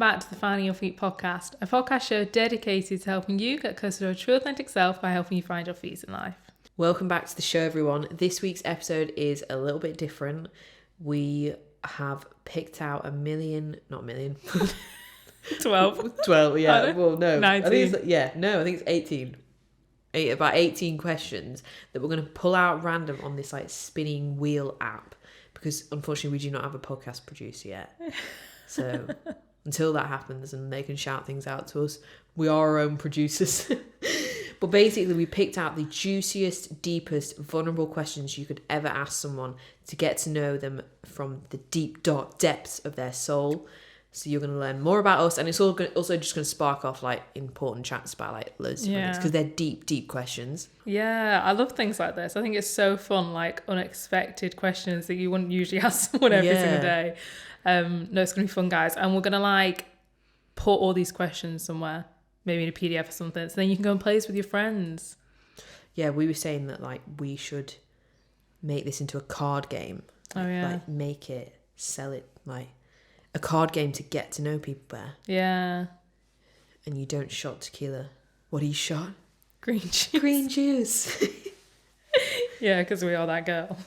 back to the Finding Your Feet podcast, a podcast show dedicated to helping you get closer to a true authentic self by helping you find your feet in life. Welcome back to the show, everyone. This week's episode is a little bit different. We have picked out 12. 12, yeah. Well, no. 19. I think it's 18. About 18 questions that we're going to pull out random on this like spinning wheel app, because unfortunately we do not have a podcast producer yet. So until that happens and they can shout things out to us, we are our own producers. But basically we picked out the juiciest, deepest, vulnerable questions you could ever ask someone to get to know them from the deep, dark depths of their soul. So you're going to learn more about us, and it's also just going to spark off like important chats about like loads of things, because they're deep, deep questions. Yeah, I love things like this. I think it's so fun, like unexpected questions that you wouldn't usually ask someone every single day. No, it's going to be fun, guys. And we're going to like put all these questions somewhere, maybe in a PDF or something, so then you can go and play this with your friends. Yeah, we were saying that like we should make this into a card game. Oh yeah. Like make it, sell it, like a card game to get to know people better. Yeah. And you don't shot tequila. What do you shot? Green juice. Green juice. Yeah, because we are that girl.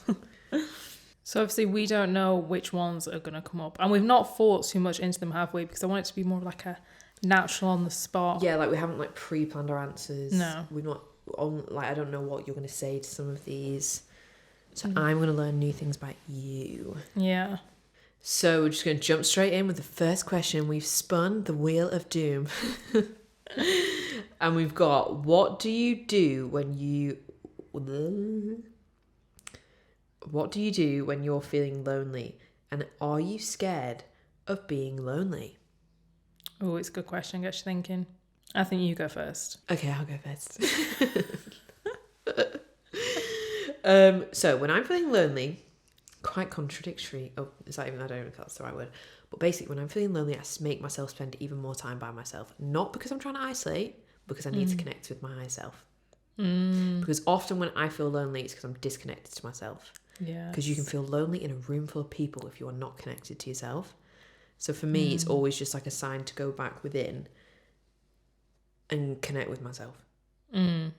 So obviously we don't know which ones are going to come up. And we've not thought too much into them, have we? Because I want it to be more like a natural on the spot. Yeah, like we haven't like pre-planned our answers. No. We're not on, like, I don't know what you're going to say to some of these. So I'm going to learn new things about you. Yeah. So we're just going to jump straight in with the first question. We've spun the wheel of doom. And we've got, what do you do when you're feeling lonely? And are you scared of being lonely? Oh, it's a good question. Gets you thinking. I think you go first. Okay, I'll go first. So when I'm feeling lonely, quite contradictory. Oh, is that even? I don't know if that's the right word. But basically, when I'm feeling lonely, I make myself spend even more time by myself. Not because I'm trying to isolate, because I need to connect with my self. Because often when I feel lonely, it's because I'm disconnected to myself. Yeah. Because you can feel lonely in a room full of people if you are not connected to yourself. So for me, it's always just like a sign to go back within and connect with myself. I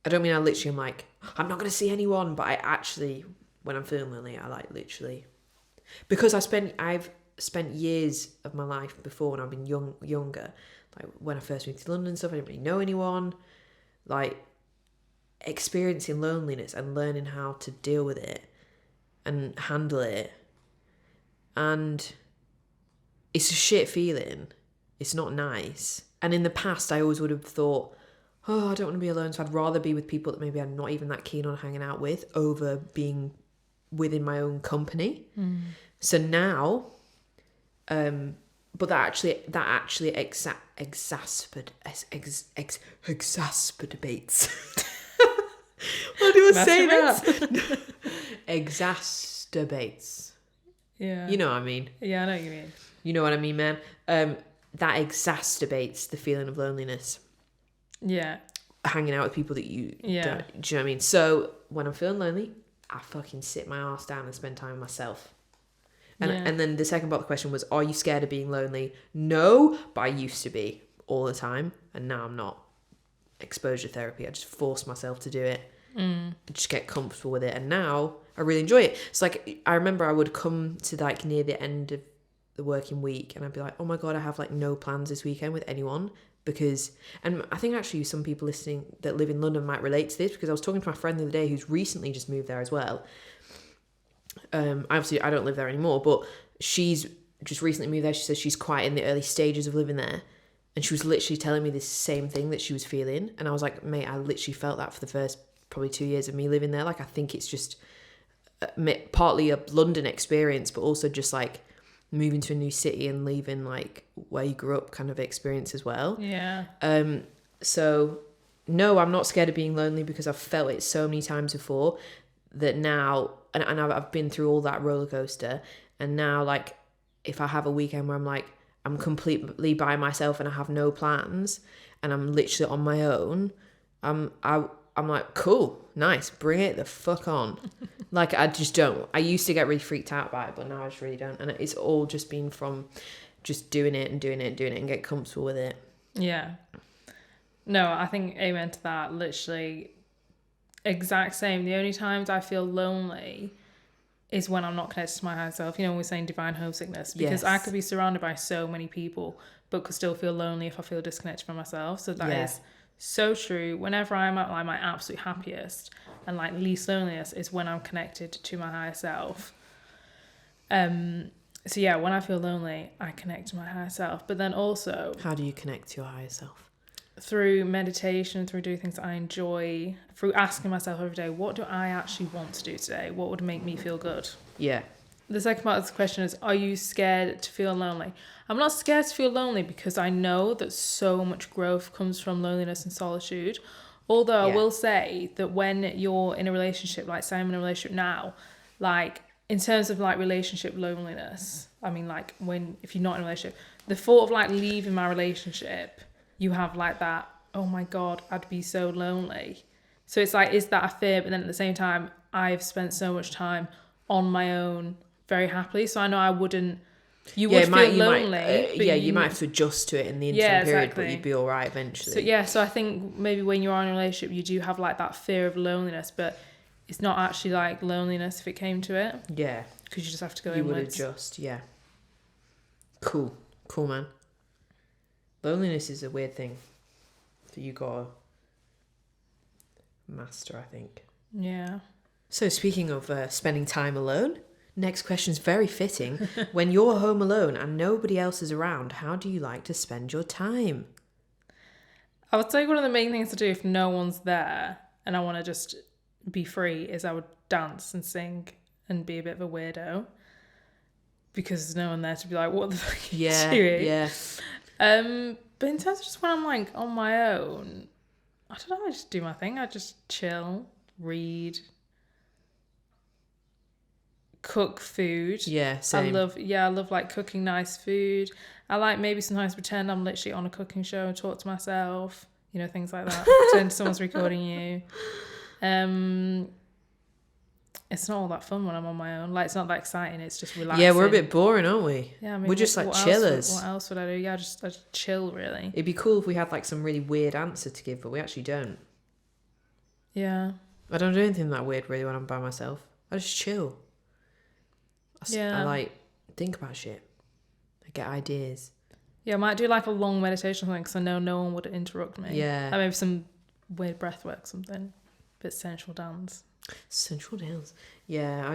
don't mean I'm like, I'm not going to see anyone, but I actually, when I'm feeling lonely, I like literally, because I've spent years of my life before when I've been younger, like when I first moved to London and stuff, I didn't really know anyone, like experiencing loneliness and learning how to deal with it and handle it. And it's a shit feeling. It's not nice. And in the past, I always would have thought, oh, I don't want to be alone, so I'd rather be with people that maybe I'm not even that keen on hanging out with over being within my own company. So now, but that actually exacerbates. How do I say that? Exacerbates. Yeah. You know what I mean? Yeah, I know what you mean. You know what I mean, man? That exacerbates the feeling of loneliness. Yeah. Hanging out with people that you don't. Do you know what I mean? So when I'm feeling lonely, I fucking sit my ass down and spend time with myself. And then the second part of the question was, are you scared of being lonely? No, but I used to be all the time, and now I'm not. Exposure therapy, I just force myself to do it. Just get comfortable with it, and now I really enjoy it. It's like, I remember I would come to like near the end of the working week and I'd be like, oh my god, I have like no plans this weekend with anyone, because, and I think actually some people listening that live in London might relate to this, because I was talking to my friend the other day who's recently just moved there as well. Obviously I don't live there anymore, but she's just recently moved there. She says she's quite in the early stages of living there, and she was literally telling me this same thing that she was feeling, and I was like, mate, I literally felt that for the first probably 2 years of me living there. Like, I think it's just partly a London experience, but also just like moving to a new city and leaving like where you grew up kind of experience as well. Yeah. So no, I'm not scared of being lonely, because I've felt it so many times before that now, and I've been through all that roller coaster, and now like if I have a weekend where I'm like, I'm completely by myself and I have no plans and I'm literally on my own, I'm like, cool, nice, bring it the fuck on. Like, I just don't. I used to get really freaked out by it, but now I just really don't. And it's all just been from just doing it and get comfortable with it. Yeah. No, I think amen to that. Literally exact same. The only times I feel lonely is when I'm not connected to my higher self. You know, when we're saying divine homesickness, because I could be surrounded by so many people, but could still feel lonely if I feel disconnected from myself. So that is so true. Whenever I'm at like my absolute happiest and like least loneliness is when I'm connected to my higher self. So yeah, when I feel lonely, I connect to my higher self. But then also, how do you connect to your higher self? Through meditation, through doing things that I enjoy, through asking myself every day, what do I actually want to do today? What would make me feel good? Yeah. The second part of this question is, are you scared to feel lonely? I'm not scared to feel lonely because I know that so much growth comes from loneliness and solitude. Although I will say that when you're in a relationship, like say I'm in a relationship now, like in terms of like relationship loneliness, I mean like if you're not in a relationship, the thought of like leaving my relationship, you have like that, oh my God, I'd be so lonely. So it's like, is that a fear? But then at the same time, I've spent so much time on my own very happily. So I know I wouldn't, you would feel lonely. You might have to adjust to it in the interim period, but you'd be all right eventually. So I think maybe when you are in a relationship, you do have like that fear of loneliness, but it's not actually like loneliness if it came to it. Yeah. Because you just have to go inwards. You would adjust, yeah. Cool, man. Loneliness is a weird thing that you gotta master, I think. Yeah. So speaking of spending time alone, next question's very fitting. When you're home alone and nobody else is around, how do you like to spend your time? I would say one of the main things to do if no one's there and I want to just be free is I would dance and sing and be a bit of a weirdo because there's no one there to be like, what the fuck are you doing? Yeah. But in terms of just when I'm like on my own, I don't know, I just do my thing. I just chill, read, cook food. Yeah, same. I love like cooking nice food. I like maybe sometimes pretend I'm literally on a cooking show and talk to myself, you know, things like that. Pretend someone's recording you. It's not all that fun when I'm on my own. Like, it's not that exciting. It's just relaxing. Yeah, we're a bit boring, aren't we? Yeah, I mean, we're just like chillers. What else would I do? Yeah, I just chill, really. It'd be cool if we had like some really weird answer to give, but we actually don't. Yeah. I don't do anything that weird really when I'm by myself. I just chill. I like think about shit. I get ideas. Yeah, I might do like a long meditation or something because I know no one would interrupt me. Yeah. Maybe some weird breath work, something. A bit sensual dance. Central dance. Yeah,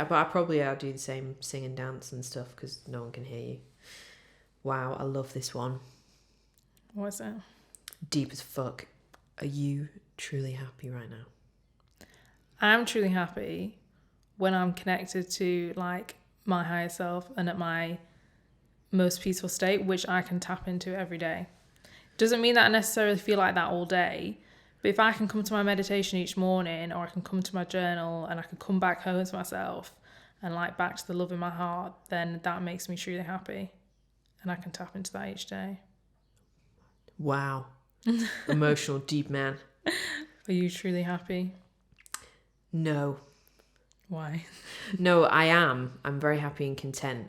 but I'll do the same, sing and dance and stuff because no one can hear you. Wow, I love this one. What is it? Deep as fuck. Are you truly happy right now? I'm truly happy when I'm connected to like my higher self and at my most peaceful state, which I can tap into every day. Doesn't mean that I necessarily feel like that all day. But if I can come to my meditation each morning, or I can come to my journal and I can come back home to myself and like back to the love in my heart, then that makes me truly happy. And I can tap into that each day. Wow. Emotional, deep man. Are you truly happy? No. Why? No, I am. I'm very happy and content.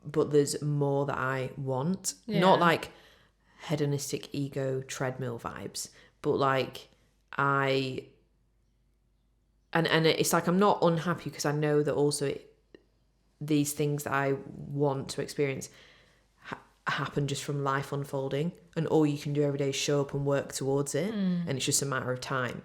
But there's more that I want. Yeah. Not like hedonistic ego treadmill vibes. But like and it's like I'm not unhappy because I know that also these things that I want to experience happen just from life unfolding, and all you can do every day is show up and work towards it, and it's just a matter of time.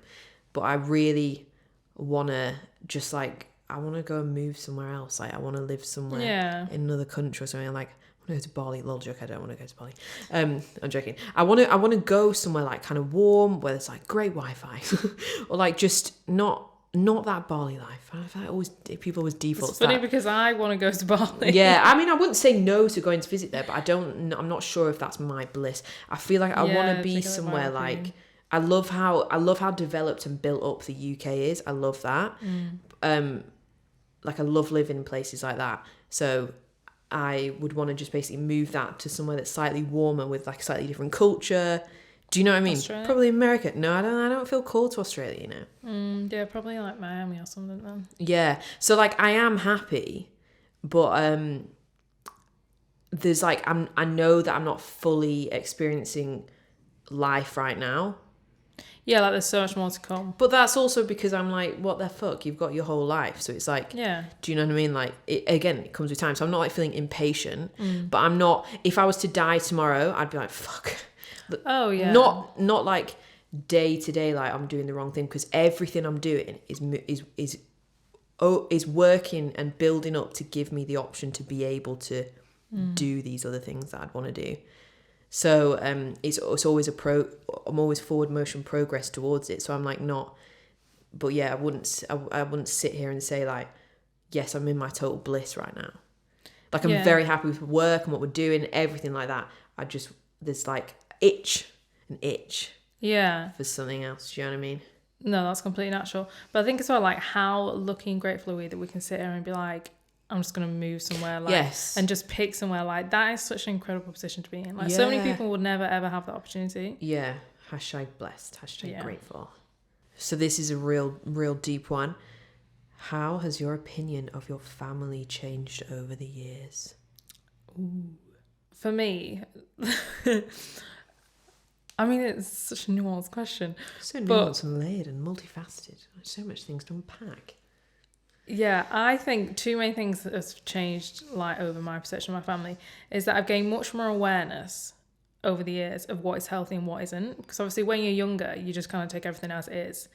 But I really want to just like I want to go and move somewhere else. Like I want to live somewhere in another country or something. Like I want to go to Bali. Lol, joke. I don't want to go to Bali. I'm joking. I want to go somewhere like kind of warm, where there's like great Wi-Fi, or like just not that Bali life. I always people always default. It's funny because I want to go to Bali. Yeah, I mean, I wouldn't say no to going to visit there, but I'm not sure if that's my bliss. I feel like I want to be somewhere like. I love how developed and built up the UK is. I love that. Like I love living in places like that. So I would want to just basically move that to somewhere that's slightly warmer with like a slightly different culture. Do you know what I mean? Australia? Probably America. No, I don't feel called to Australia, you know. Yeah, probably like Miami or something then. Yeah. So like I am happy, but there's like, I know that I'm not fully experiencing life right now. Yeah, like there's so much more to come. But that's also because I'm like, what the fuck? You've got your whole life. So it's like, Yeah. do you know what I mean? Like, it comes with time. So I'm not like feeling impatient, but I'm not, if I was to die tomorrow, I'd be like, fuck. But Oh, yeah. Not like day to day, like I'm doing the wrong thing, because everything I'm doing is working and building up to give me the option to be able to do these other things that I'd want to do. So it's always I'm always forward motion progress towards it. So I'm like not, but yeah, I wouldn't sit here and say like, yes, I'm in my total bliss right now. Like I'm very happy with work and what we're doing, everything like that. There's like an itch. Yeah. For something else. Do you know what I mean? No, that's completely natural. But I think as well, like how lucky and grateful are we that we can sit here and be like, I'm just going to move somewhere, like, yes. and just pick somewhere. Like, that is such an incredible position to be in. Like, so many people would never, ever have that opportunity. Yeah. Hashtag blessed. Hashtag grateful. So this is a real, real deep one. How has your opinion of your family changed over the years? Ooh. For me, I mean, it's such a nuanced question. So nuanced and layered and multifaceted. There's so much things to unpack. Yeah, I think two main things that have changed like over my perception of my family is that I've gained much more awareness over the years of what is healthy and what isn't. Because obviously when you're younger, you just kind of take everything as it is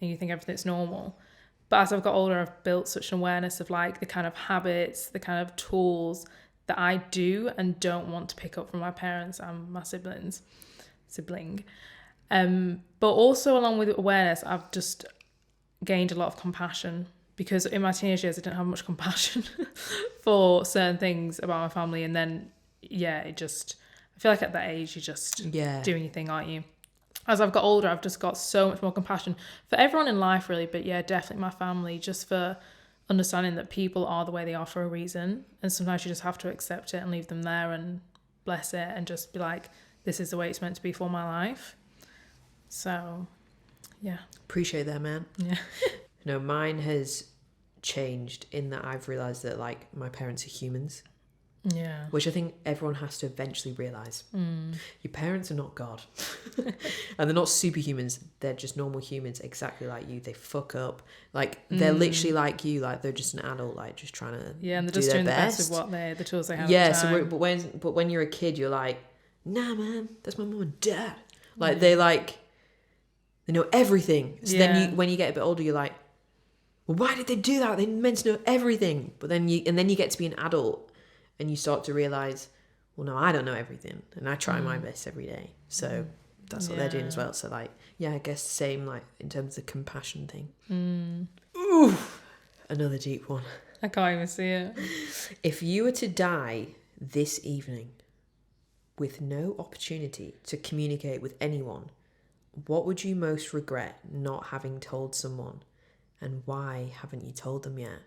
and you think everything's normal. But as I've got older, I've built such an awareness of like the kind of habits, the kind of tools that I do and don't want to pick up from my parents and my sibling. But also along with awareness, I've just gained a lot of compassion, because in my teenage years I didn't have much compassion for certain things about my family, and then I feel like at that age you're just doing your thing, aren't you? As I've got older, I've just got so much more compassion for everyone in life, really, but definitely my family, just for understanding that people are the way they are for a reason, and sometimes you just have to accept it and leave them there and bless it and just be like, this is the way it's meant to be for my life. So appreciate that, man. Yeah. Mine has changed in that I've realised that like my parents are humans. Yeah. Which I think everyone has to eventually realise. Your parents are not God. And they're not superhumans. They're just normal humans exactly like you. They fuck up. Like, they're literally like you. Like, they're just an adult, like, just trying to and they're do just their doing best. the best with the tools they have Yeah, at the time. but when you're a kid, you're like, nah, man, that's my mum and dad. Like, they know everything. So then when you get a bit older, you're like, well, why did they do that? They meant to know everything. But then you get to be an adult and you start to realise, well, no, I don't know everything. And I try my best every day. So that's what they're doing as well. So, like, I guess same, like, in terms of the compassion thing. Ooh, another deep one. I can't even see it. If you were to die this evening with no opportunity to communicate with anyone, what would you most regret not having told someone? And why haven't you told them yet?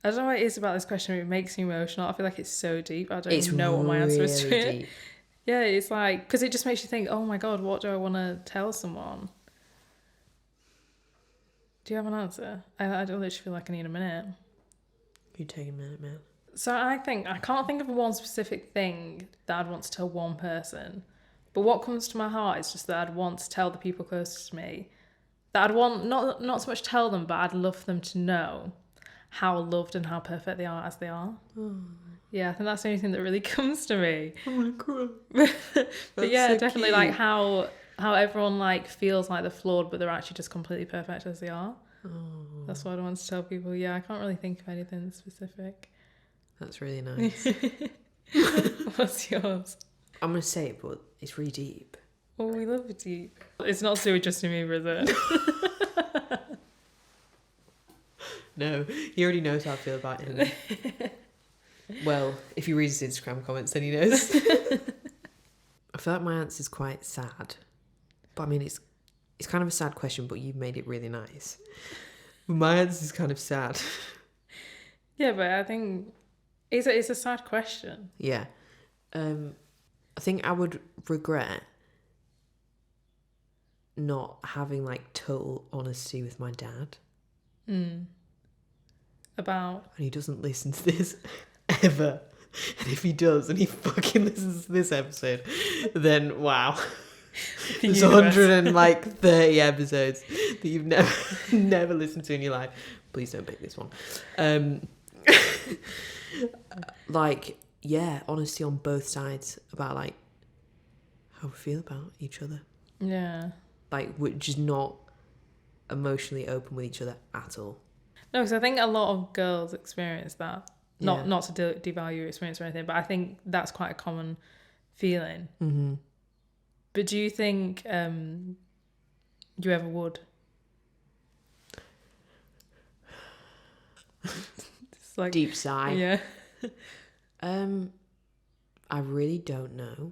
I don't know what it is about this question. It makes me emotional. I feel like it's so deep. I don't even know what my answer is to it. Deep. Yeah, it's like, because it just makes you think, oh my God, what do I want to tell someone? Do you have an answer? I literally feel like I need a minute. You take a minute, man. So I can't think of one specific thing that I'd want to tell one person. But what comes to my heart is just that I'd want to tell the people closest to me. That I'd want, not so much tell them, but I'd love them to know how loved and how perfect they are as they are. Yeah, I think that's the only thing that really comes to me. I want to cry. But yeah, so definitely cute. Like how everyone like feels like they're flawed, but they're actually just completely perfect as they are. That's what I want to tell people. Yeah, I can't really think of anything specific. That's really nice. What's yours? I'm going to say it, but it's really deep. Oh, we love it deep. It's not to do with Justin Bieber, is it? No, he already knows how I feel about him. Well, if he reads his Instagram comments, then he knows. I feel like my answer is quite sad. But I mean, it's kind of a sad question, but you've made it really nice. My answer is kind of sad. Yeah, but I think it's a sad question. Yeah. I think I would regret not having like total honesty with my dad. About? And he doesn't listen to this ever. And if he does and he fucking listens to this episode, then wow. There's 130 episodes that you've never listened to in your life. Please don't pick this one. Like, yeah, honesty on both sides about like how we feel about each other. Yeah. Like, we're just not emotionally open with each other at all. No, because I think a lot of girls experience that. Yeah. Not to devalue your experience or anything, but I think that's quite a common feeling. Mm-hmm. But do you think you ever would? It's like, deep sigh. Yeah. I really don't know.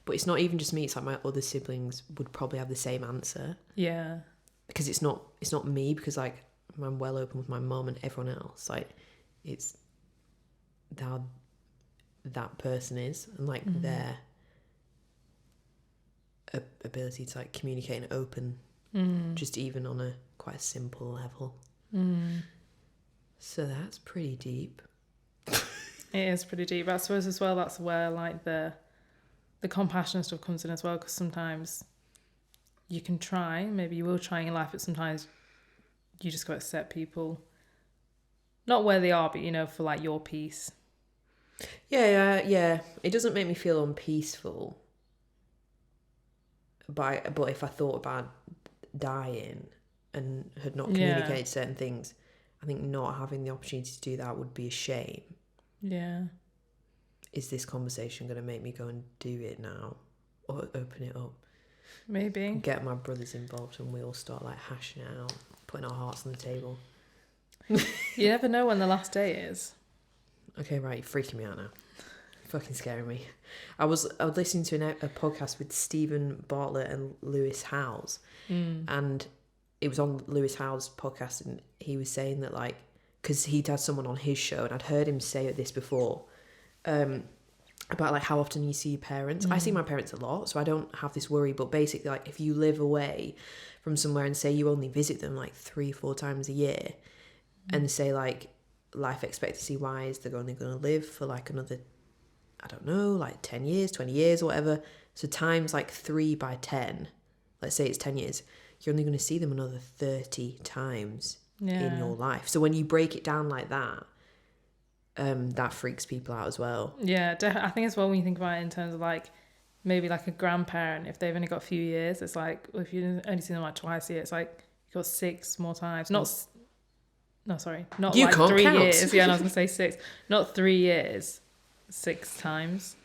But it's not even just me, it's like my other siblings would probably have the same answer. Yeah. Because it's not me, because like I'm well open with my mum and everyone else. Like, it's how that person is, and like their ability to like communicate and open, just even on a quite a simple level. So that's pretty deep. It is pretty deep. I suppose as well that's where like the compassion stuff comes in as well, because sometimes you can try, maybe you will try in your life, but sometimes you just got to accept people not where they are, but you know, for like your peace. Yeah. It doesn't make me feel unpeaceful. But if I thought about dying and had not communicated certain things, I think not having the opportunity to do that would be a shame. Yeah. Is this conversation going to make me go and do it now, or open it up? Maybe. Get my brothers involved and we all start like hashing it out, putting our hearts on the table. You never know when the last day is. Okay, right, you're freaking me out now. Fucking scaring me. I was listening to a podcast with Stephen Bartlett and Lewis Howes, and it was on Lewis Howes' podcast, and he was saying that like, because he'd had someone on his show, and I'd heard him say this before, about like how often you see your parents. I see my parents a lot, so I don't have this worry, but basically like if you live away from somewhere and say you only visit them like 3-4 times a year, and say like life expectancy wise they're only going to live for like another, I don't know, like 10 years, 20 years or whatever, so times like 3 by 10, let's say it's 10 years, you're only going to see them another 30 times in your life. So when you break it down like that, that freaks people out as well. Yeah, I think as well when you think about it in terms of like maybe like a grandparent, if they've only got a few years, it's like, well, if you only see them like twice a year, it's like you've got 6 more times. Not you like can't 3 count. years. Yeah, and I was going to say 6. Not 3 years, 6 times.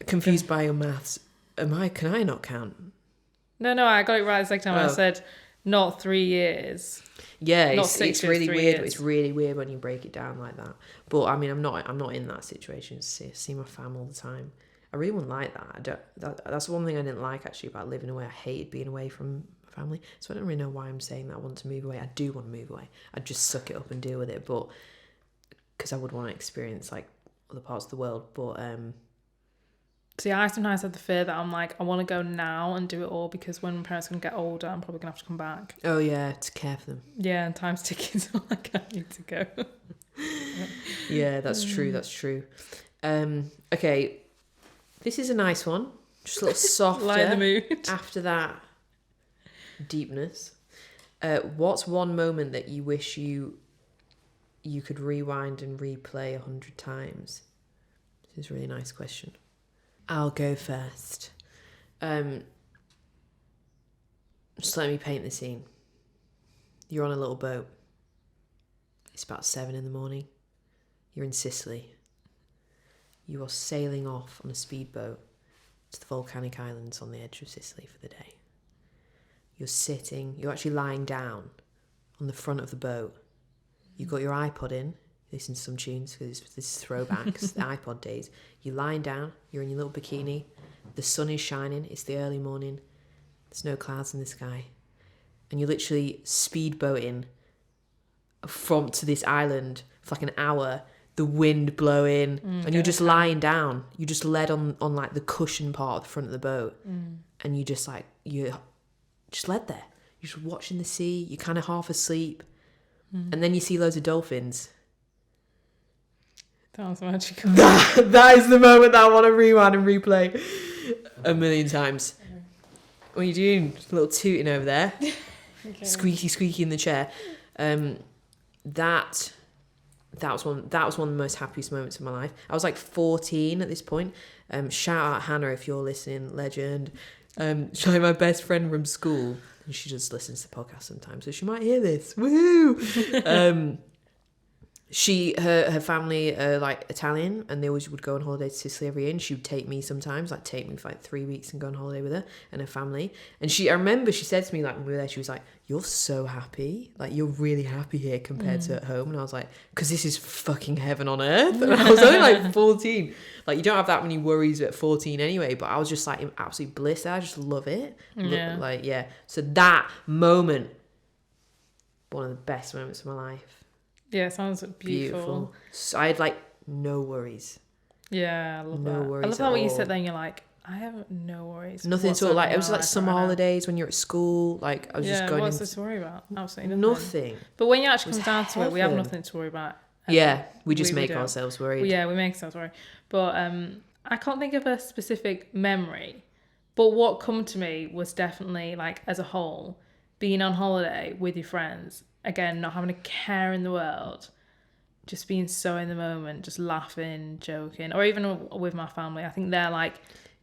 Confused by your maths. Can I not count? No, I got it right the second time. I said not 3 years. Yeah, it's really weird. Years. It's really weird when you break it down like that. But I mean, I'm not in that situation. See my fam all the time. I really wouldn't like that. That's one thing I didn't like actually about living away. I hated being away from family. So I don't really know why I'm saying that I want to move away. I do want to move away. I'd just suck it up and deal with it. But because I would want to experience like other parts of the world. But see, I sometimes have the fear that I'm like, I want to go now and do it all, because when my parents are going to get older, I'm probably going to have to come back. Oh yeah, to care for them. Yeah, and time's ticking, so like I need to go. Yeah, that's true. Okay, this is a nice one. Just a little softer. Light the mood. After that deepness. What's one moment that you wish you could rewind and replay 100 times? This is a really nice question. I'll go first. Just let me paint the scene. You're on a little boat. It's about 7 a.m. You're in Sicily. You are sailing off on a speedboat to the volcanic islands on the edge of Sicily for the day. You're actually lying down on the front of the boat. You've got your iPod in, listen to some tunes, because this is throwbacks, the iPod days. You're lying down, you're in your little bikini, the sun is shining, it's the early morning, there's no clouds in the sky, and you're literally speedboating to this island for like an hour, the wind blowing, and you're just lying down. You just led on like the cushion part of the front of the boat, and you just like, you're just led there. You're just watching the sea, you're kind of half asleep, and then you see loads of dolphins. That was magical. That is the moment that I want to rewind and replay a million times. What are you doing? Just a little tooting over there. Okay. Squeaky in the chair. That was one of the most happiest moments of my life. I was like 14 at this point. Shout out Hannah if you're listening, legend. She's like my best friend from school, and she just listens to the podcast sometimes, so she might hear this. Woohoo! Her family are like Italian, and they always would go on holiday to Sicily every year, and she would take me sometimes, like take me for like 3 weeks and go on holiday with her and her family. And I remember she said to me, like when we were there, she was like, "You're so happy, like you're really happy here compared to at home." And I was like, "Because this is fucking heaven on earth." And I was only like 14. Like you don't have that many worries at 14 anyway, but I was just like in absolute bliss. I just love it. Yeah. So that moment, one of the best moments of my life. Yeah, it sounds beautiful. So I had like no worries. Yeah, I love that. No worries. I love that when you sit there and you're like, I have no worries. Nothing at all. Like it was like summer holidays when you're at school. Like I was just going. What's there to worry about? Absolutely nothing. But when you actually come down to it, we have nothing to worry about. Yeah, we just make ourselves worried. Well, yeah, we make ourselves worried. But I can't think of a specific memory. But what come to me was definitely like as a whole, being on holiday with your friends. Again, not having a care in the world, just being so in the moment, just laughing, joking, or even with my family. I think they're like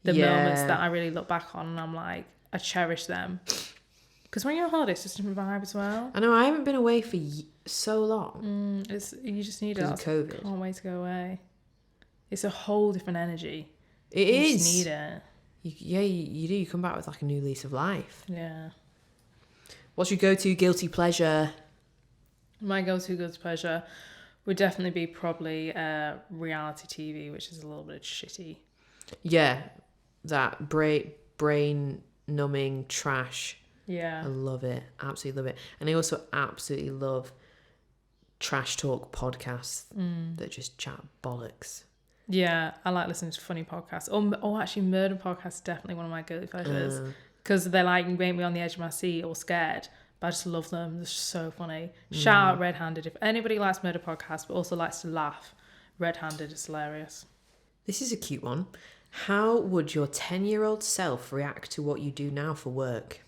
the moments that I really look back on and I'm like, I cherish them. Because when you're on holiday, it's just a different vibe as well. I know, I haven't been away for so long. You just need it. Because of COVID. Can't wait to go away. It's a whole different energy. It is. You just need it. You do. You come back with like a new lease of life. Yeah. What's your go-to guilty pleasure? My go-to guilty pleasure would definitely be probably reality TV, which is a little bit shitty. Yeah, that brain numbing trash. Yeah. I love it. Absolutely love it. And I also absolutely love trash talk podcasts that just chat bollocks. Yeah, I like listening to funny podcasts. Or actually, murder podcasts is definitely one of my guilty pleasures. Because they're like, make me on the edge of my seat or scared. But I just love them. They're so funny. Shout out Red Handed. If anybody likes murder podcasts but also likes to laugh, Red Handed is hilarious. This is a cute one. How would your 10-year-old self react to what you do now for work?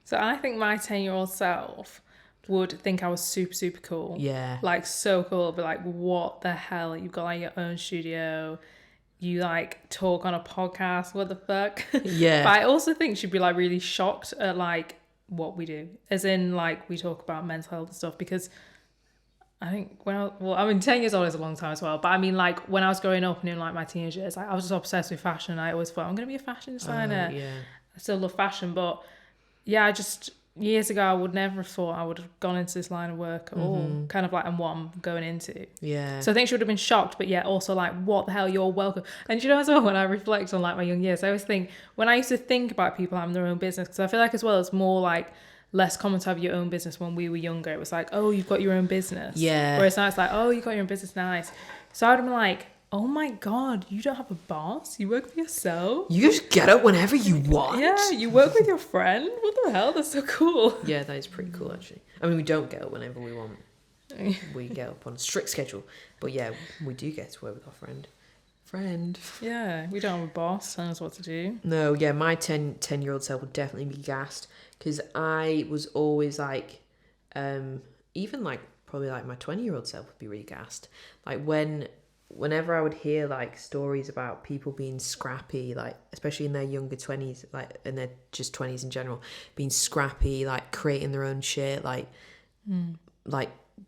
So I think my 10-year-old self would think I was super, super cool. Yeah. Like so cool. But like, what the hell? You've got like your own studio. You like talk on a podcast. What the fuck? Yeah. But I also think she'd be like really shocked at like what we do, as in like we talk about mental health and stuff, because I think 10 years old is a long time as well, but I mean like when I was growing up and in like my teenage years, like I was just obsessed with fashion. I always thought I'm gonna be a fashion designer. I still love fashion, but yeah, years ago I would never have thought I would have gone into this line of work at all, kind of like, and what I'm going into. Yeah. So I think she would have been shocked, but yeah, also like, what the hell, you're welcome. And you know as well, when I reflect on like my young years, I always think, when I used to think about people having their own business, because I feel like as well, it's more like less common to have your own business. When we were younger, it was like, oh, you've got your own business. Yeah. Whereas now it's like, oh, you got your own business, nice. So I would have been like, oh my God, you don't have a boss? You work for yourself? You just get up whenever you want? Yeah, you work with your friend? What the hell? That's so cool. Yeah, that is pretty cool, actually. I mean, we don't get up whenever we want. We get up on a strict schedule. But yeah, we do get to work with our friend. Yeah, we don't have a boss telling us what to do. No, yeah, my 10-year-old self would definitely be gassed. Because I was always like, even like, probably like my 20-year-old self would be really gassed. Like whenever I would hear like stories about people being scrappy, like especially in their younger 20s, like in their just 20s in general, being scrappy, like creating their own shit, like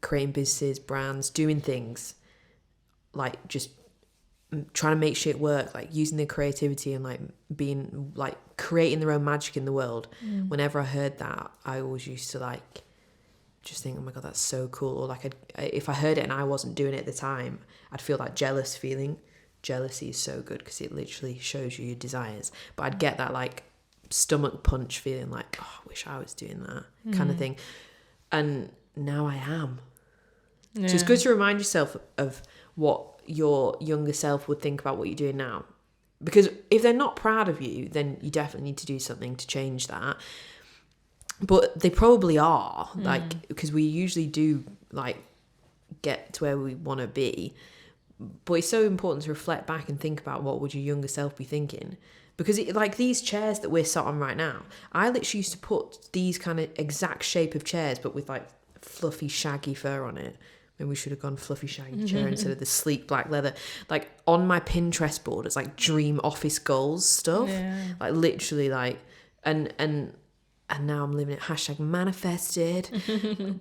creating businesses, brands, doing things, like just trying to make shit work, like using their creativity and like being like creating their own magic in the world. Whenever I heard that, I always used to like just think, oh my God, that's so cool. Or like if I heard it and I wasn't doing it at the time, I'd feel that jealous feeling. Jealousy is so good because it literally shows you your desires. But I'd get that like stomach punch feeling like, oh, I wish I was doing that kind of thing. And now I am. Yeah. So it's good to remind yourself of what your younger self would think about what you're doing now. Because if they're not proud of you, then you definitely need to do something to change that. But they probably are, like, because we usually do like get to where we want to be, But it's so important to reflect back and think about what would your younger self be thinking. Because like these chairs that we're sat on right now, I literally used to put these kind of exact shape of chairs, but with like fluffy, shaggy fur on it. Maybe we should have gone fluffy, shaggy chair instead of the sleek black leather. Like on my Pinterest board, it's like dream office goals stuff. Yeah. Like literally like, and now I'm living it, hashtag manifested.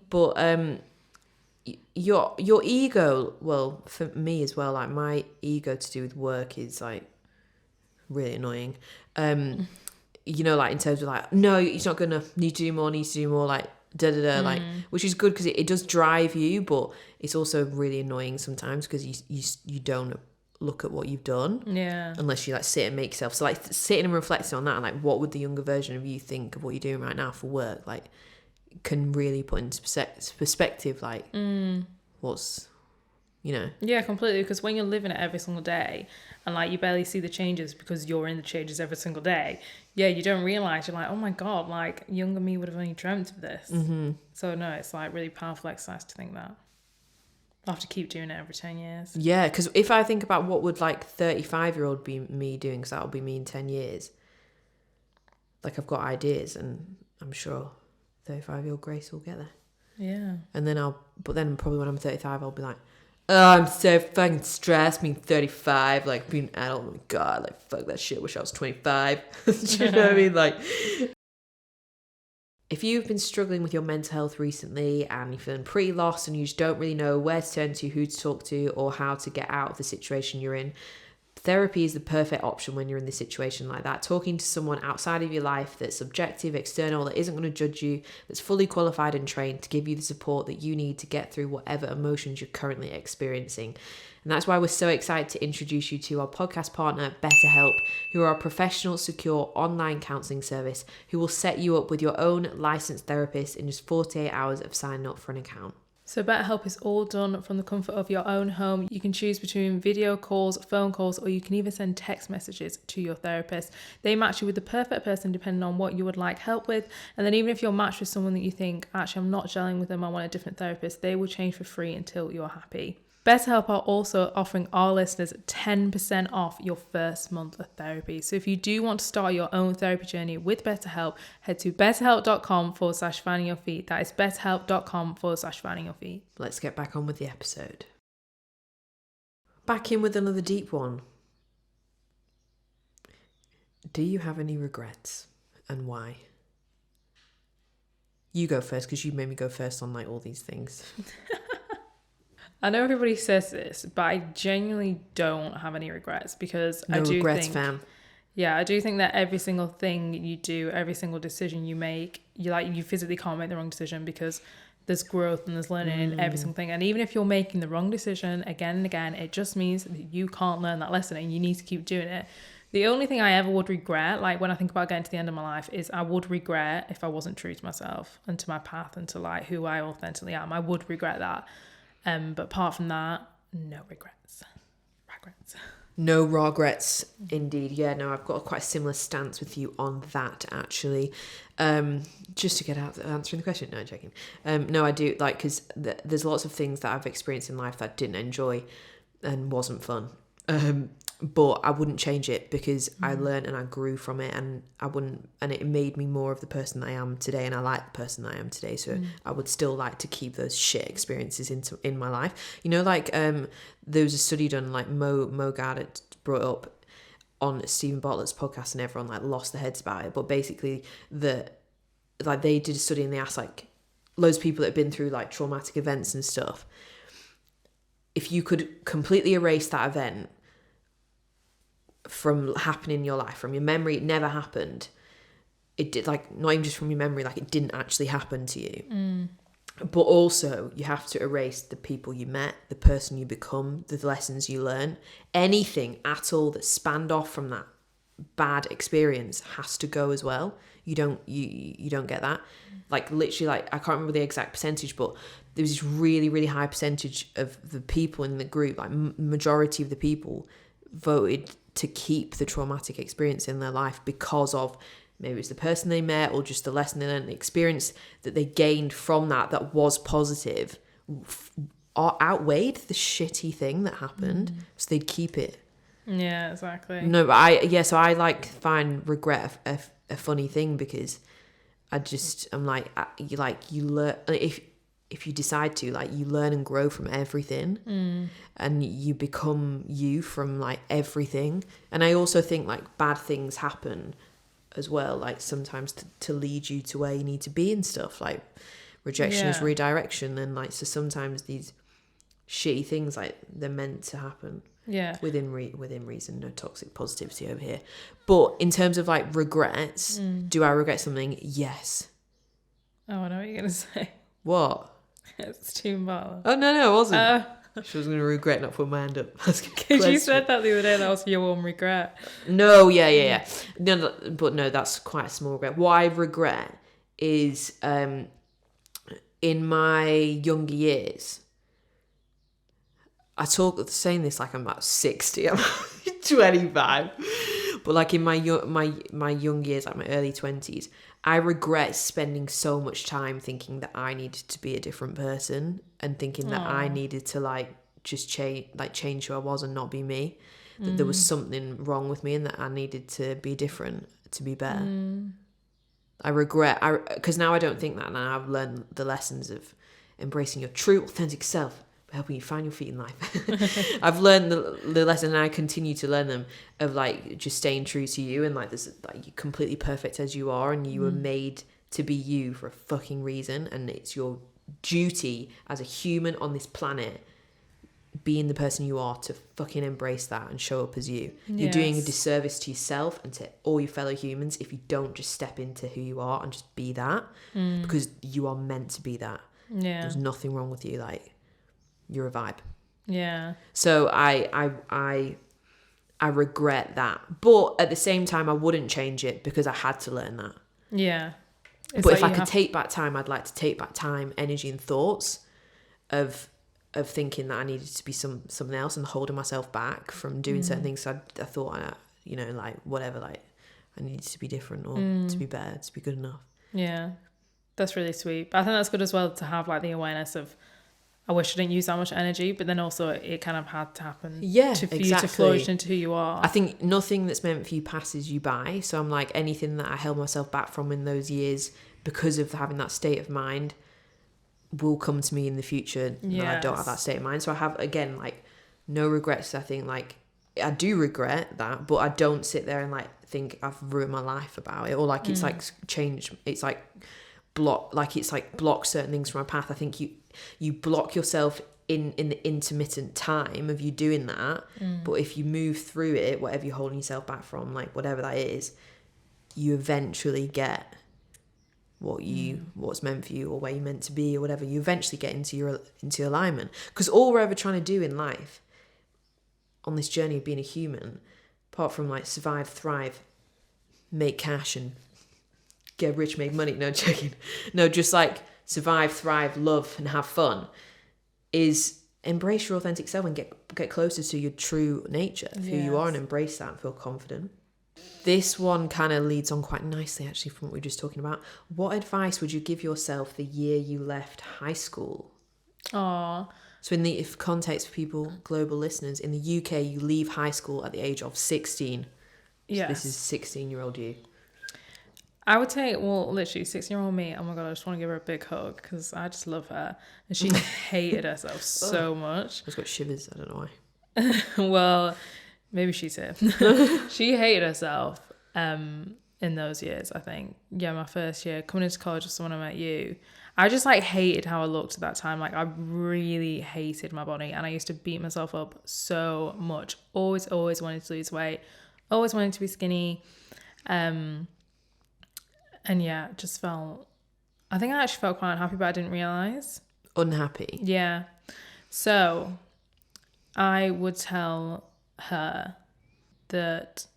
But your ego, well, for me as well, like my ego to do with work is like really annoying. You know, like in terms of like, no, it's not good enough, need to do more, like like, which is good because it does drive you, but it's also really annoying sometimes because you don't look at what you've done, unless you like sit and make yourself. So like sitting and reflecting on that, and like what would the younger version of you think of what you're doing right now for work, like can really put into perspective like what's, you know. Yeah, completely, because when you're living it every single day and like you barely see the changes because you're in the changes every single day, you don't realize, you're like, oh my god, like younger me would have only dreamt of this. So no, it's like really powerful exercise to think that. I'll have to keep doing it every 10 years. Yeah, because if I think about what would like 35-year-old be me doing, because that'll be me in 10 years, like I've got ideas, and I'm sure 35-year-old Grace will get there. Yeah. And then probably when I'm 35, I'll be like, oh, I'm so fucking stressed being 35, like being an adult. Oh my god, like fuck that shit, wish I was 25. Do you know what I mean? Like, if you've been struggling with your mental health recently and you're feeling pretty lost and you just don't really know where to turn to, who to talk to, or how to get out of the situation you're in, therapy is the perfect option when you're in this situation like that. Talking to someone outside of your life that's objective, external, that isn't going to judge you, that's fully qualified and trained to give you the support that you need to get through whatever emotions you're currently experiencing. And that's why we're so excited to introduce you to our podcast partner, BetterHelp, who are a professional, secure online counselling service who will set you up with your own licensed therapist in just 48 hours of signing up for an account. So BetterHelp is all done from the comfort of your own home. You can choose between video calls, phone calls, or you can even send text messages to your therapist. They match you with the perfect person depending on what you would like help with. And then even if you're matched with someone that you think, actually, I'm not gelling with them, I want a different therapist, they will change for free until you're happy. BetterHelp are also offering our listeners 10% off your first month of therapy. So if you do want to start your own therapy journey with BetterHelp, head to betterhelp.com/finding your feet. That is betterhelp.com/finding your feet. Let's get back on with the episode. Back in with another deep one. Do you have any regrets, and why? You go first, because you made me go first on like all these things. I know everybody says this, but I genuinely don't have any regrets, because I do think, fam. Yeah, I do think that every single thing you do, every single decision you make, you physically can't make the wrong decision, because there's growth and there's learning in every single thing. And even if you're making the wrong decision again and again, it just means that you can't learn that lesson and you need to keep doing it. The only thing I ever would regret, like when I think about getting to the end of my life, is I would regret if I wasn't true to myself and to my path and to like who I authentically am. I would regret that. But apart from that, no regrets. No regrets, indeed. Yeah, no, I've got quite a similar stance with you on that, actually. Just to get out answering the question. No, I'm joking. No, I do, like, because there's lots of things that I've experienced in life that I didn't enjoy and wasn't fun. But I wouldn't change it, because I learned and I grew from it, and it made me more of the person that I am today, and I like the person that I am today. So I would still like to keep those shit experiences in my life. You know, like there was a study done, like Mo Gad brought up on Stephen Bartlett's podcast, and everyone like lost their heads about it. But basically, they did a study and they asked like loads of people that had been through like traumatic events and stuff, if you could completely erase that event from happening in your life, from your memory, it never happened. It did, like, not even just from your memory, like it didn't actually happen to you. But also you have to erase the people you met, the person you become, the lessons you learn. Anything at all that spanned off from that bad experience has to go as well. You don't get that. Like literally, like I can't remember the exact percentage, but there was this really, really high percentage of the people in the group, like majority of the people voted to keep the traumatic experience in their life because of maybe it's the person they met or just the lesson they learned, the experience that they gained from that was positive outweighed the shitty thing that happened, so they'd keep it. Yeah, exactly. No, but so I like find regret a funny thing, because I'm like, you learn, if you decide to, like, you learn and grow from everything, and you become you from like everything. And I also think like bad things happen as well, like sometimes to lead you to where you need to be and stuff. Like rejection is redirection, and like so sometimes these shitty things, like, they're meant to happen. Yeah. Within reason, no toxic positivity over here. But in terms of like regrets, do I regret something? Yes. Oh, I know what you're gonna say. What? It's too much. Oh no, I wasn't. She was gonna regret not putting my hand up. Because you said that the other day, that was your one regret. No, yeah. No, but no, that's quite a small regret. What I regret is in my younger years. Saying this like I'm about 60, I'm 25. But like in my young years, like my early 20s, I regret spending so much time thinking that I needed to be a different person, and thinking that I needed to like just change who I was and not be me. That there was something wrong with me, and that I needed to be different to be better. I regret, because now I don't think that. Now I've learned the lessons of embracing your true, authentic self, helping you find your feet in life. I've learned the lesson, and I continue to learn them, of like just staying true to you, and like this, like, you're completely perfect as you are, and you were made to be you for a fucking reason, and it's your duty as a human on this planet, being the person you are, to fucking embrace that and show up as you. Yes. You're doing a disservice to yourself and to all your fellow humans if you don't just step into who you are and just be that, because you are meant to be that. Yeah. There's nothing wrong with you. Like, you're a vibe. Yeah. So I regret that, but at the same time I wouldn't change it, because I had to learn that. Yeah. But like, if I could take back time, I'd like to take back time, energy and thoughts of thinking that I needed to be something else, and holding myself back from doing certain things. So I thought, like, whatever, like, I needed to be different, or to be better, to be good enough. Yeah. That's really sweet. But I think that's good as well, to have like the awareness of, I wish I didn't use that much energy, but then also it kind of had to happen. Yeah, for you to flourish into who you are. I think nothing that's meant for you passes you by. So I'm like, anything that I held myself back from in those years, because of having that state of mind, will come to me in the future. Yes. I don't have that state of mind. So I have, again, like, no regrets. I think, like, I do regret that, but I don't sit there and like think I've ruined my life about it, or like it's like changed. It's like block certain things from my path. I think you block yourself in the intermittent time of you doing that, but if you move through it, whatever you're holding yourself back from, like whatever that is, you eventually get what's meant for you, or where you're meant to be, or whatever. You eventually get into alignment, because all we're ever trying to do in life, on this journey of being a human, apart from like survive, thrive, make cash and get rich, make money, no joking, no, just like survive, thrive, love and have fun, is embrace your authentic self and get closer to your true nature, who you are, and embrace that and feel confident. This one kind of leads on quite nicely, actually, from what we were just talking about. What advice would you give yourself the year you left high school? Aww. So in the context for people, global listeners, in the UK, you leave high school at the age of 16. Yes. So this is 16-year-old you. I would say, well, literally 16-year-old me, oh my God, I just want to give her a big hug, because I just love her. And she hated herself so much. I just got shivers, I don't know why. Well, maybe she's here. She hated herself in those years, I think. Yeah, my first year, coming into college with someone, I met you. I just like hated how I looked at that time. Like, I really hated my body, and I used to beat myself up so much. Always wanted to lose weight. Always wanted to be skinny. And yeah, just I think I actually felt quite unhappy, but I didn't realise. Unhappy? Yeah. So I would tell her that,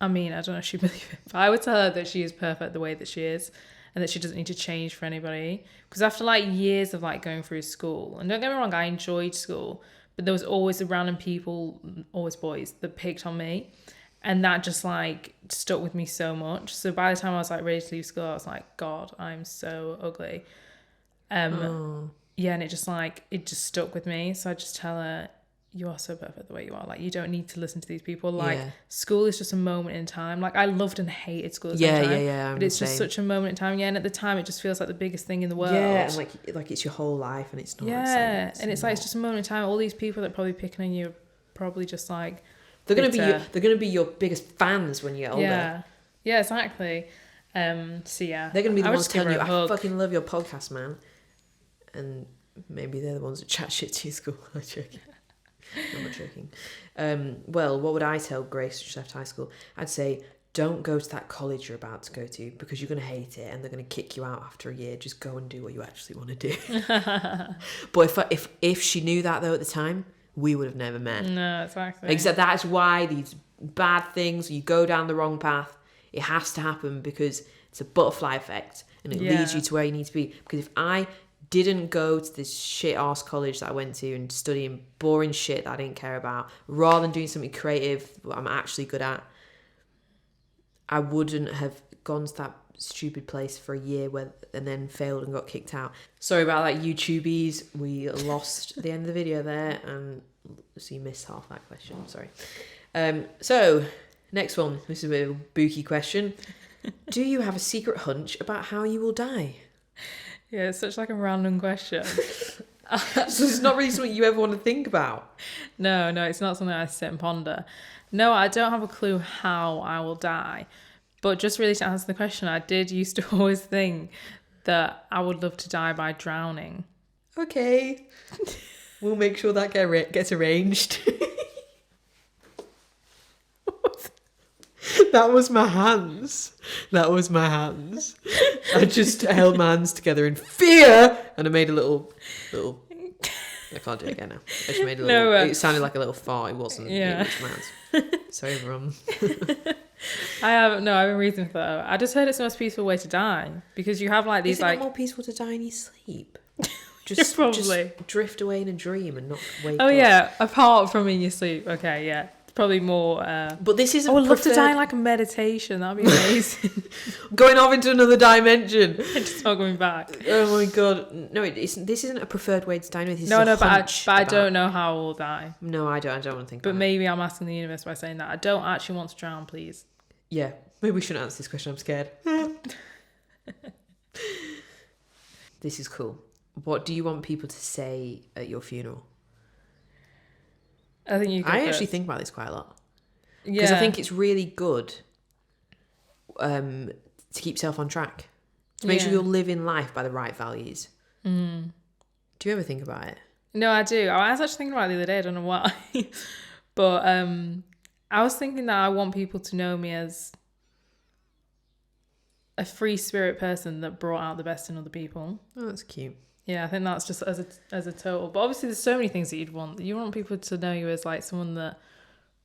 I mean, I don't know if she believes it, but I would tell her that she is perfect the way that she is, and that she doesn't need to change for anybody. Because after like years of like going through school, and don't get me wrong, I enjoyed school, but there was always the random people, always boys, that picked on me. And that just like stuck with me so much. So by the time I was like ready to leave school, I was like, God, I'm so ugly. yeah, and it just stuck with me. So I just tell her, you are so perfect the way you are. Like, you don't need to listen to these people. Like, school is just a moment in time. Like, I loved and hated school at the same time. Yeah. But it's just such a moment in time. Yeah, and at the time, it just feels like the biggest thing in the world. Yeah, and like it's your whole life, and it's not. Yeah, and it's like it's just a moment in time. All these people that are probably picking on you are probably just like they're gonna be your biggest fans when you're older. Yeah, exactly. So yeah, they're gonna be the ones telling you, "I fucking love your podcast, man," and maybe they're the ones that chat shit to your school. I'm joking. I'm not joking. Well, what would I tell Grace who just left high school? I'd say, don't go to that college you're about to go to, because you're going to hate it and they're going to kick you out after a year. Just go and do what you actually want to do. But if she knew that, though, at the time, we would have never met. No, exactly. Except that's why these bad things, you go down the wrong path, it has to happen, because it's a butterfly effect and it leads you to where you need to be. Because if I didn't go to this shit ass college that I went to and studying boring shit that I didn't care about, rather than doing something creative that I'm actually good at, I wouldn't have gone to that stupid place for a year and then failed and got kicked out. Sorry about that, YouTubies. We lost the end of the video there, and so you missed half that question. Sorry. So next one. This is a bit of a booky question. Do you have a secret hunch about how you will die? Yeah, it's such like a random question. So it's not really something you ever want to think about. No, it's not something I sit and ponder. No, I don't have a clue how I will die. But just really to answer the question, I did used to always think that I would love to die by drowning. Okay. We'll make sure that gets arranged. That was my hands. I just held my hands together in fear, and I made a little. I can't do it again now. I just made a little. It sounded like a little fart. It wasn't. Yeah. It was my hands. Sorry, everyone. I've been reading for that. I just heard it's the most peaceful way to die, because you have like these. Is it like more peaceful to die in your sleep? Just drift away in a dream and not wake up. Oh yeah, apart from in your sleep. Okay, yeah. Probably more. But this isn't. I would love to die in like a meditation. That'd be amazing. Going off into another dimension. Just not going back. Oh my god! No, this isn't a preferred way to die. But I don't know how I will die. No, I don't want to think. But maybe I'm asking the universe by saying that I don't actually want to drown. Please. Yeah, maybe we shouldn't answer this question. I'm scared. This is cool. What do you want people to say at your funeral? I think I actually think about this quite a lot. Yeah. Because I think it's really good to keep yourself on track. To make sure you're living life by the right values. Mm. Do you ever think about it? No, I do. I was actually thinking about it the other day. I don't know why. But I was thinking that I want people to know me as a free spirit person that brought out the best in other people. Oh, that's cute. Yeah, I think that's just as a total. But obviously there's so many things that you'd want. You want people to know you as like someone that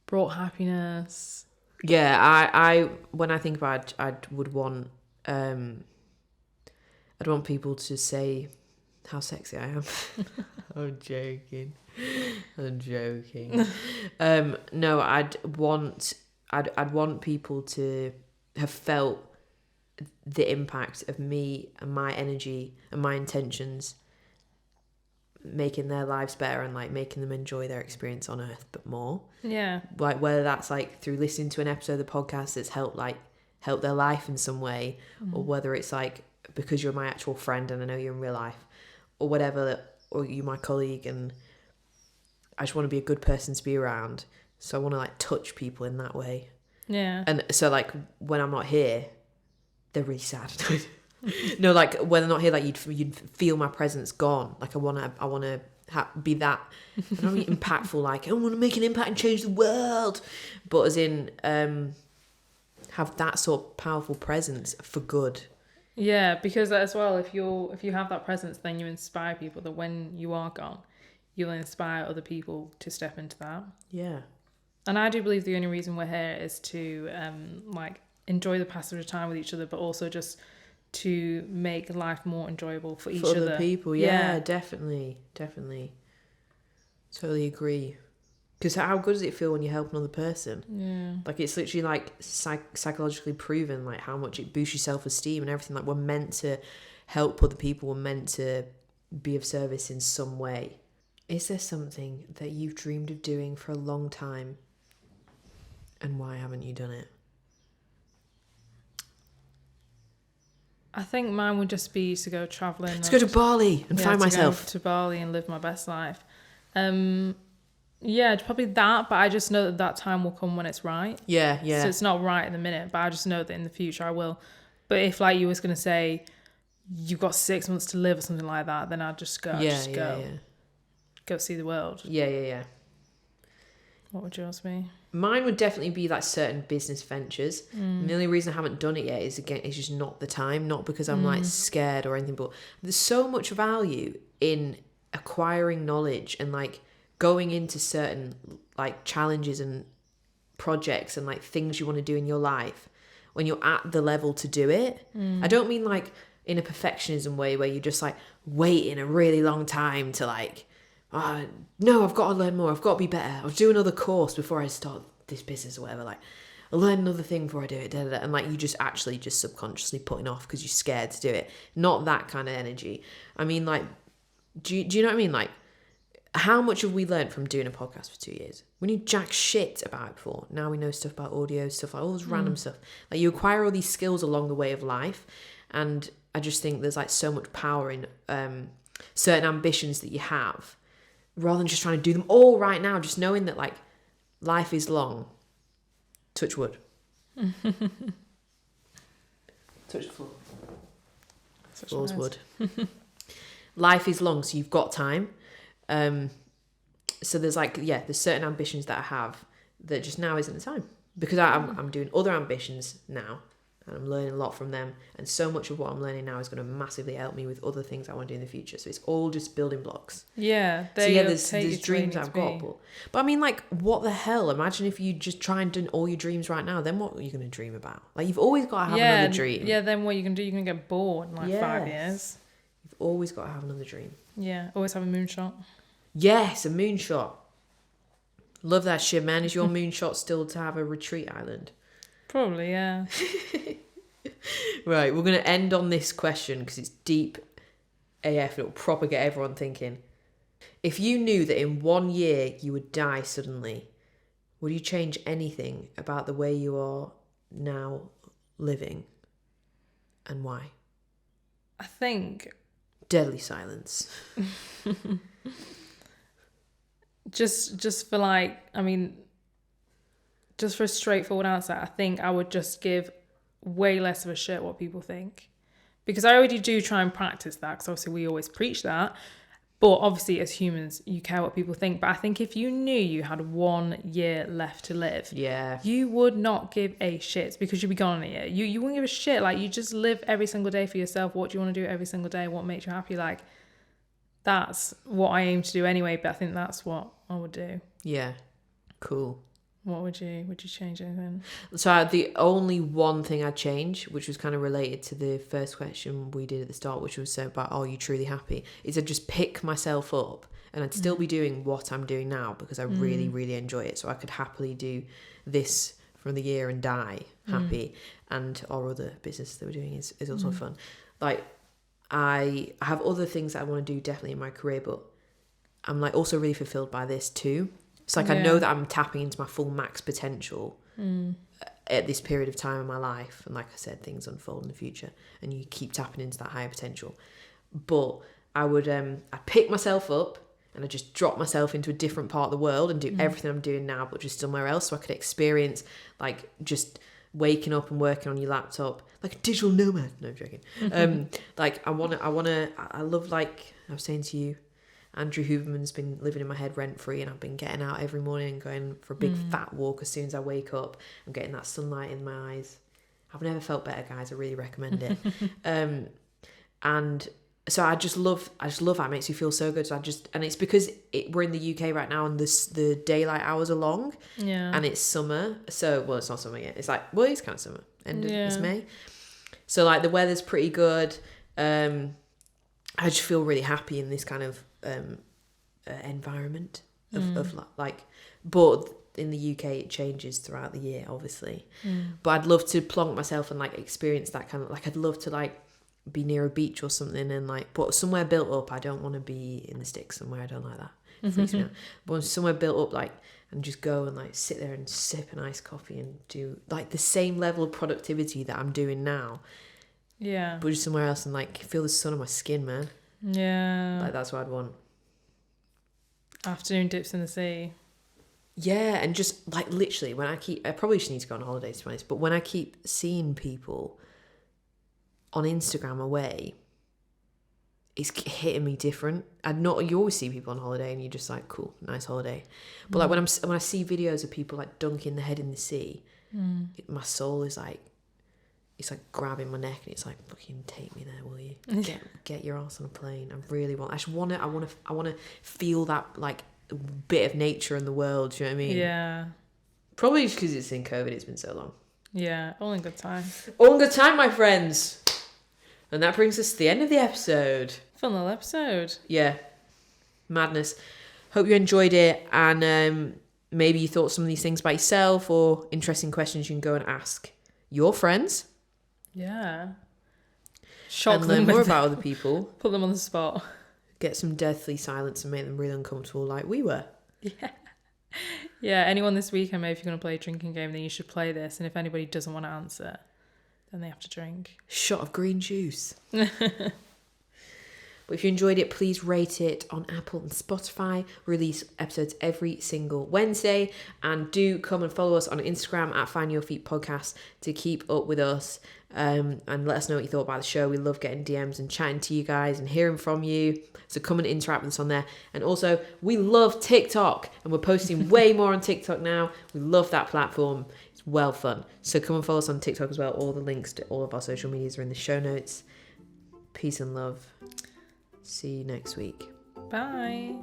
brought happiness. Yeah, I when I think about it, I would want I'd want people to say how sexy I am. I'm joking. No, I'd want people to have felt the impact of me and my energy and my intentions making their lives better and like making them enjoy their experience on earth but more. Yeah. Like whether that's like through listening to an episode of the podcast that's helped their life in some way, or whether it's like because you're my actual friend and I know you in real life, or whatever, or you're my colleague and I just want to be a good person to be around. So I want to like touch people in that way. Yeah. And so like when I'm not here, they're really sad. No, like when I'm not here, like you'd feel my presence gone. Like I wanna be that. I don't mean impactful. Like I want to make an impact and change the world, but as in have that sort of powerful presence for good. Yeah, because as well, if you have that presence, then you inspire people that when you are gone, you'll inspire other people to step into that. Yeah. And I do believe the only reason we're here is to like enjoy the passage of time with each other, but also just to make life more enjoyable for each other. For other people, yeah, definitely. Totally agree. Because how good does it feel when you help another person? Yeah. Like it's literally like psychologically proven, like how much it boosts your self-esteem and everything. Like we're meant to help other people. We're meant to be of service in some way. Is there something that you've dreamed of doing for a long time, and why haven't you done it? I think mine would just be to go travelling. Let's go to Bali and find myself. Go to Bali and live my best life. Yeah, probably that, but I just know that time will come when it's right. Yeah. So it's not right in the minute, but I just know that in the future I will. But if like you was going to say, you've got 6 months to live or something like that, then I'd just go. Go see the world. Yeah. What would yours be? Mine would definitely be like certain business ventures. And the only reason I haven't done it yet is just not the time, not because I'm like scared or anything, but there's so much value in acquiring knowledge and like going into certain like challenges and projects and like things you want to do in your life when you're at the level to do it. I don't mean like in a perfectionism way where you're just like waiting a really long time to like, no, I've got to learn more. I've got to be better. I'll do another course before I start this business or whatever. Like, I'll learn another thing before I do it. And like, you just actually just subconsciously putting off because you're scared to do it. Not that kind of energy. I mean, like, do you know what I mean? Like, how much have we learned from doing a podcast for 2 years? We knew jack shit about it before. Now we know stuff about audio, stuff like all this random stuff. Like, you acquire all these skills along the way of life. And I just think there's like so much power in certain ambitions that you have, rather than just trying to do them all right now, just knowing that like life is long. Touch wood. Touch the floor. Floor's wood. Life is long, so you've got time. So there's like, there's certain ambitions that I have that just now isn't the time, because I'm doing other ambitions now. And I'm learning a lot from them. And so much of what I'm learning now is going to massively help me with other things I want to do in the future. So it's all just building blocks. Yeah. There's dreams I've got. But I mean, like, what the hell? Imagine if you just try and do all your dreams right now. Then what are you going to dream about? Like, you've always got to have another dream. Yeah, then what you can do, you're going to get bored in like 5 years. You've always got to have another dream. Yeah. Always have a moonshot. Yes, a moonshot. Love that shit, man. Is your moonshot still to have a retreat island? Probably, yeah. Right, we're going to end on this question because it's deep AF. It'll proper get everyone thinking. If you knew that in 1 year you would die suddenly, would you change anything about the way you are now living? And why? I think... Deadly silence. Just for like, I mean... Just for a straightforward answer, I think I would just give way less of a shit what people think. Because I already do try and practice that, because obviously we always preach that. But obviously as humans, you care what people think. But I think if you knew you had 1 year left to live, you would not give a shit, because you'd be gone in a year. You wouldn't give a shit. Like, you just live every single day for yourself. What do you want to do every single day? What makes you happy? Like, that's what I aim to do anyway. But I think that's what I would do. Yeah. Cool. What would you change anything? So the only one thing I'd change, which was kind of related to the first question we did at the start, which was about, are you truly happy? Is I'd just pick myself up and I'd still be doing what I'm doing now because I really, really enjoy it. So I could happily do this from the year and die happy. And our other business that we're doing is also fun. Like, I have other things that I want to do definitely in my career, but I'm like also really fulfilled by this too. It's like I know that I'm tapping into my full max potential at this period of time in my life. And like I said, things unfold in the future and you keep tapping into that higher potential. But I would I'd pick myself up and I'd just drop myself into a different part of the world and do everything I'm doing now, but just somewhere else, so I could experience like just waking up and working on your laptop like a digital nomad. No, I'm joking. Like I love, like I was saying to you, Andrew Huberman's been living in my head rent-free, and I've been getting out every morning and going for a big fat walk as soon as I wake up. I'm getting that sunlight in my eyes. I've never felt better, guys. I really recommend it. And so I just love how it makes me feel so good. So and it's because we're in the UK right now and the daylight hours are long. Yeah. And it's summer. So, well, it's not summer yet. It's like, well, it's kind of summer. It's May. So like the weather's pretty good. I just feel really happy in this kind of environment of like, but in the UK it changes throughout the year obviously, but I'd love to plonk myself and like experience that kind of, like I'd love to like be near a beach or something and like, but somewhere built up. I don't want to be in the sticks somewhere. I don't like that. It freaks me out. But somewhere built up, like, and just go and like sit there and sip an iced coffee and do like the same level of productivity that I'm doing now. Yeah. But just somewhere else and like feel the sun on my skin, man. Yeah. Like that's what I'd want. Afternoon dips in the sea. Yeah, and just like literally when I probably just need to go on holiday to be honest, but when I keep seeing people on Instagram away, it's hitting me different. You always see people on holiday and you're just like, cool, nice holiday. But like when I see videos of people like dunking their head in the sea, my soul is like, it's like grabbing my neck and it's like, fucking take me there, will you? Get your ass on a plane. I want to feel that like bit of nature in the world. Do you know what I mean? Yeah. Probably just because it's in COVID, it's been so long. Yeah, all in good time. All in good time, my friends. And that brings us to the end of the episode. Fun little episode. Yeah. Madness. Hope you enjoyed it and maybe you thought some of these things about yourself or interesting questions you can go and ask your friends. Yeah. Shock and them learn more about other people. Put them on the spot. Get some deathly silence and make them really uncomfortable like we were. Yeah. Yeah, anyone this weekend, maybe if you're going to play a drinking game, then you should play this. And if anybody doesn't want to answer, then they have to drink. Shot of green juice. But if you enjoyed it, please rate it on Apple and Spotify. Release episodes every single Wednesday. And do come and follow us on Instagram at Find Your Feet Podcast to keep up with us. And let us know what you thought about the show. We love getting DMs and chatting to you guys and hearing from you. So come and interact with us on there. And also, we love TikTok. And we're posting way more on TikTok now. We love that platform. It's well fun. So come and follow us on TikTok as well. All the links to all of our social medias are in the show notes. Peace and love. See you next week. Bye.